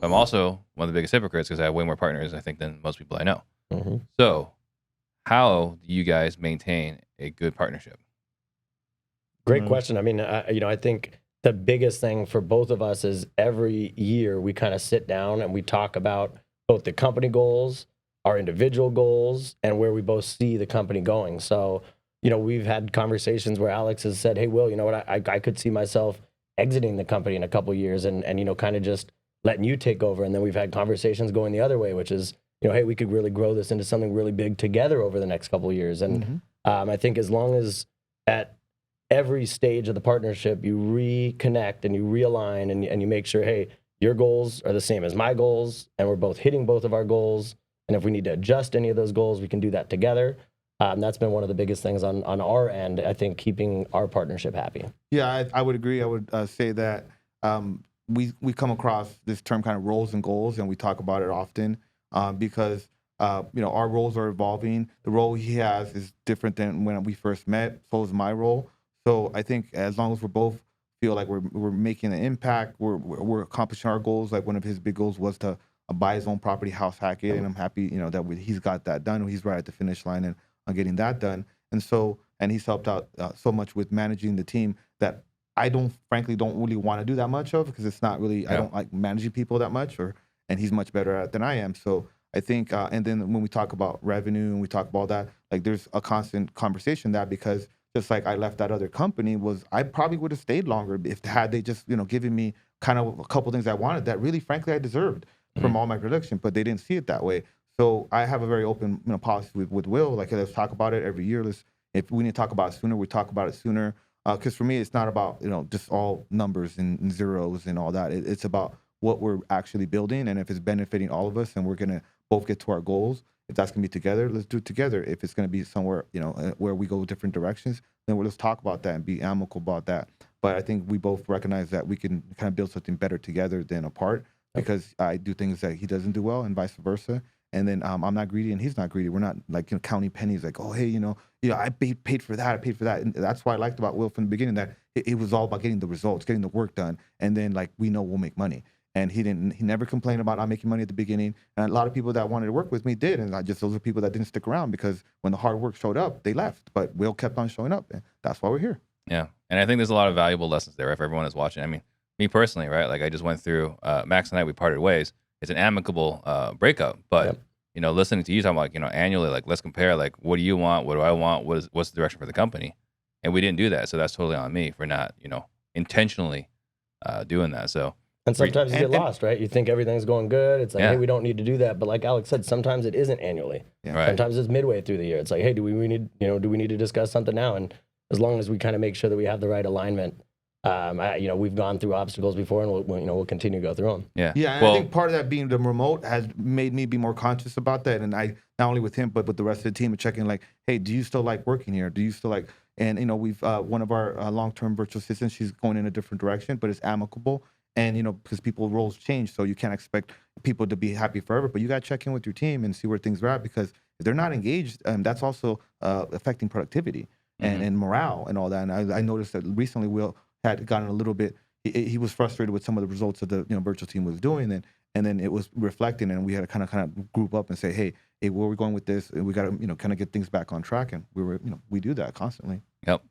I'm also one of the biggest hypocrites because I have way more partners, I think, than most people I know. Mm-hmm. So how do you guys maintain a good partnership? Great question. I mean, I think the biggest thing for both of us is every year we kind of sit down and we talk about both the company goals, our individual goals, and where we both see the company going. So, we've had conversations where Alex has said, "Hey, Will, you know what? I could see myself exiting the company in a couple of years and kind of just letting you take over." And then we've had conversations going the other way, which is, hey, we could really grow this into something really big together over the next couple of years. And I think as long as at every stage of the partnership, you reconnect and you realign and you make sure, hey, your goals are the same as my goals, and we're both hitting both of our goals. And if we need to adjust any of those goals, we can do that together. That's been one of the biggest things on our end, I think, keeping our partnership happy. Yeah, I would agree. I would say that we come across this term kind of roles and goals, and we talk about it often because our roles are evolving. The role he has is different than when we first met. So is my role. So I think as long as we're both feel like we're making an impact, we're accomplishing our goals. Like one of his big goals was to buy his own property, house hack it, and I'm happy that he's got that done. He's right at the finish line and on getting that done. And he's helped out so much with managing the team that I frankly don't really want to do that much of, because it's not really, I don't like managing people that much, and he's much better at it than I am. So I think, and then when we talk about revenue and we talk about that, like there's a constant conversation that, because just like I left that other company, I probably would have stayed longer had they just, given me kind of a couple things I wanted that really, frankly, I deserved from all my production, but they didn't see it that way. So I have a very open policy with Will. Like, let's talk about it every year. If we need to talk about it sooner, we talk about it sooner. Because for me, it's not about just all numbers and zeros and all that. It's about what we're actually building, and if it's benefiting all of us, and we're gonna both get to our goals. If that's gonna be together, let's do it together. If it's gonna be somewhere where we go different directions, then let's talk about that and be amicable about that. But I think we both recognize that we can kind of build something better together than apart, because I do things that he doesn't do well, and vice versa. And then I'm not greedy and he's not greedy. We're not like counting pennies, like, oh, hey, I paid for that, I paid for that. And that's what I liked about Will from the beginning, that it was all about getting the results, getting the work done. And then like, we know we'll make money. And he never complained about not making money at the beginning. And a lot of people that wanted to work with me did. And those are people that didn't stick around, because when the hard work showed up, they left. But Will kept on showing up, and that's why we're here. Yeah. And I think there's a lot of valuable lessons there, right, for everyone that's watching. I mean, me personally, right? Like I just went through, Max and I, we parted ways. It's an amicable breakup, but listening to you talking about, annually, like, let's compare, like, what do you want? What do I want? What's the direction for the company? And we didn't do that. So that's totally on me for not, intentionally doing that. So. And sometimes you get lost, right? You think everything's going good. It's like, hey, we don't need to do that. But like Alex said, sometimes it isn't annually. Yeah. Right. Sometimes it's midway through the year. It's like, hey, do we need to discuss something now? And as long as we kind of make sure that we have the right alignment, we've gone through obstacles before, and we'll continue to go through them. Yeah. Yeah. And I think part of that being the remote has made me be more conscious about that. And I, not only with him, but with the rest of the team, and checking like, hey, do you still like working here? Do you still like, and we've, one of our long-term virtual assistants, she's going in a different direction, but it's amicable. And, because people roles change, so you can't expect people to be happy forever, but you got to check in with your team and see where things are at, because if they're not engaged, that's also affecting productivity and morale and all that. And I noticed that recently Will had gotten a little bit, he was frustrated with some of the results that the virtual team was doing, and then it was reflecting, and we had to kind of group up and say, hey, where are we going with this? And we got to kind of get things back on track, and we do that constantly. Yep.